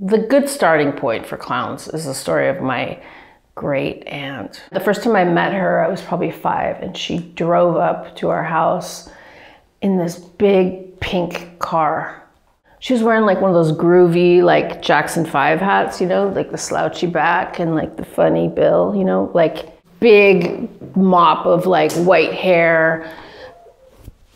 The good starting point for clowns is the story of my great aunt. The first time I met her, I was probably 5, and she drove up to our house in this big pink car. She was wearing like one of those groovy, like Jackson 5 hats, you know, like the slouchy back and like the funny bill, you know, like big mop of like white hair,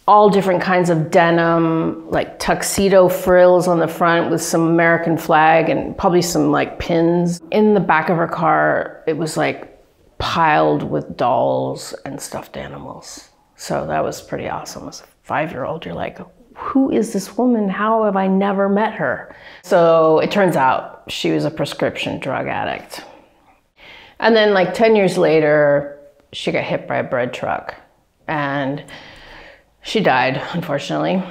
all different kinds of denim, like tuxedo frills on the front with some American flag and probably some like pins. In the back of her car, it was like piled with dolls and stuffed animals. So that was pretty awesome. As a 5-year-old, you're like, who is this woman? How have I never met her? So it turns out she was a prescription drug addict. And then like 10 years later, she got hit by a bread truck and she died, unfortunately.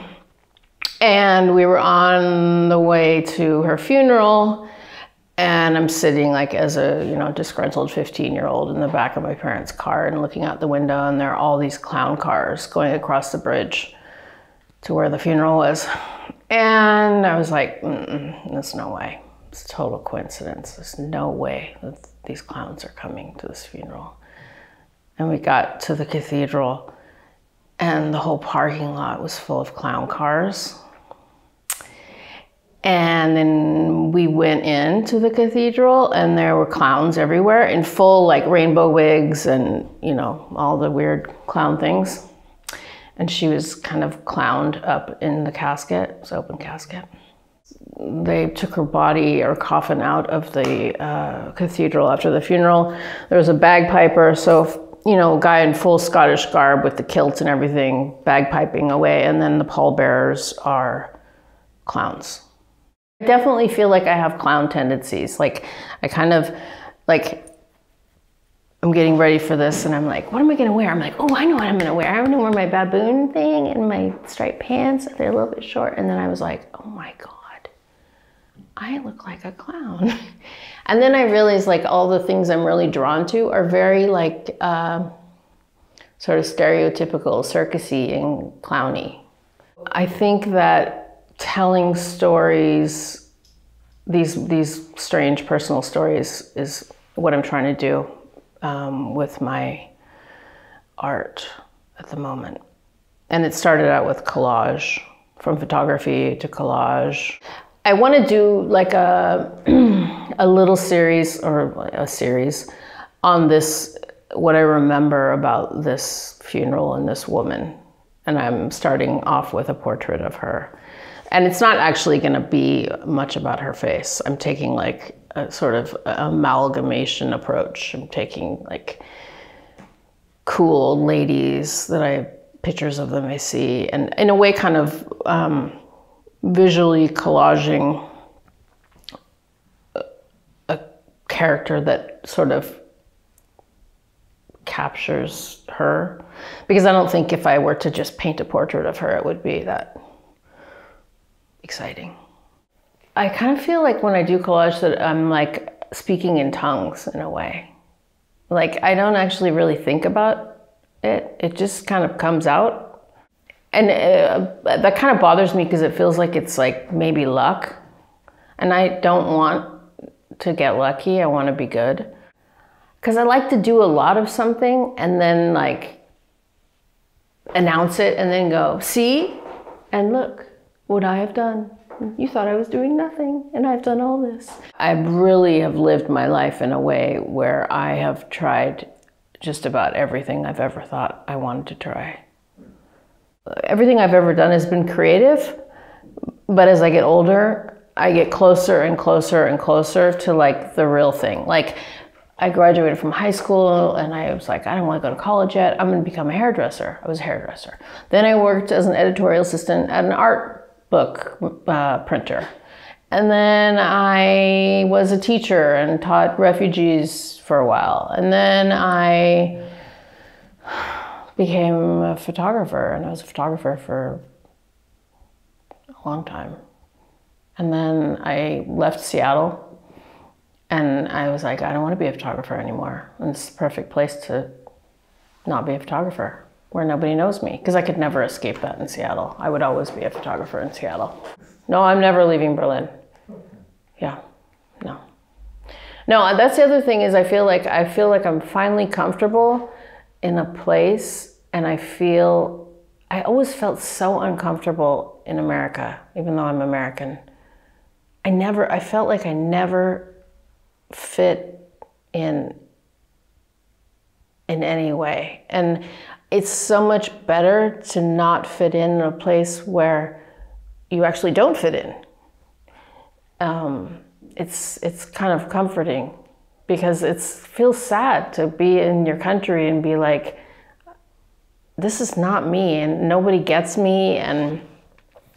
And we were on the way to her funeral, and I'm sitting like as a, you know, disgruntled 15-year-old in the back of my parents' car and looking out the window, and there are all these clown cars going across the bridge to where the funeral was. And I was like, there's no way. It's a total coincidence. There's no way that these clowns are coming to this funeral. And we got to the cathedral, and the whole parking lot was full of clown cars. And then we went into the cathedral, and there were clowns everywhere in full like rainbow wigs and, you know, all the weird clown things. And she was kind of clowned up in the casket. It was an open casket. They took her body or coffin out of the cathedral after the funeral. There was a bagpiper, so you know, a guy in full Scottish garb with the kilt and everything, bagpiping away, and then the pallbearers are clowns. I definitely feel like I have clown tendencies. Like, I kind of, like, I'm getting ready for this, and I'm like, what am I gonna wear? I'm like, oh, I know what I'm gonna wear. I'm gonna wear my baboon thing and my striped pants. They're a little bit short. And then I was like, oh my God, I look like a clown. And then I realized like all the things I'm really drawn to are very like sort of stereotypical, circusy and clowny. I think that telling stories, these strange personal stories, is what I'm trying to do with my art at the moment. And it started out with collage, from photography to collage. I want to do like a little series, or a series, on this, what I remember about this funeral and this woman. And I'm starting off with a portrait of her. And it's not actually going to be much about her face. I'm taking like a sort of amalgamation approach. I'm taking like cool ladies that I, pictures of them I see, and in a way kind of visually collaging a character that sort of captures her. Because I don't think if I were to just paint a portrait of her, it would be that exciting. I kind of feel like when I do collage that I'm like speaking in tongues in a way. Like I don't actually really think about it. It just kind of comes out. And that kind of bothers me because it feels like it's like maybe luck. And I don't want to get lucky. I want to be good. Because I like to do a lot of something and then like announce it and then go, see, and look what I have done. You thought I was doing nothing, and I've done all this. I really have lived my life in a way where I have tried just about everything I've ever thought I wanted to try. Everything I've ever done has been creative, but as I get older, I get closer and closer and closer to like the real thing. Like I graduated from high school and I was like, I don't want to go to college yet. I'm going to become a hairdresser. I was a hairdresser. Then I worked as an editorial assistant at an art book printer. And then I was a teacher and taught refugees for a while. And then I became a photographer, and I was a photographer for a long time. And then I left Seattle and I was like, I don't want to be a photographer anymore. And it's the perfect place to not be a photographer, where nobody knows me, because I could never escape that in Seattle. I would always be a photographer in Seattle. No, I'm never leaving Berlin. Yeah. No, that's the other thing is I feel like I'm finally comfortable in a place, and I always felt so uncomfortable in America, even though I'm American. I felt like I never fit in any way. And it's so much better to not fit in a place where you actually don't fit in. It's kind of comforting, because it feels sad to be in your country and be like, this is not me, and nobody gets me, and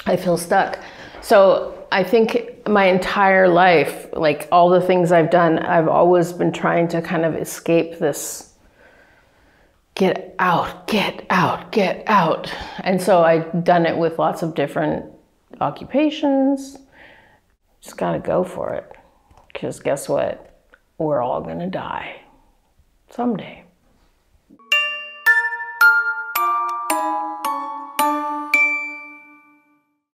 I feel stuck. So I think my entire life, like all the things I've done, I've always been trying to kind of escape this, get out, get out, get out. And so I've done it with lots of different occupations. Just gotta go for it. Because guess what? We're all gonna die someday.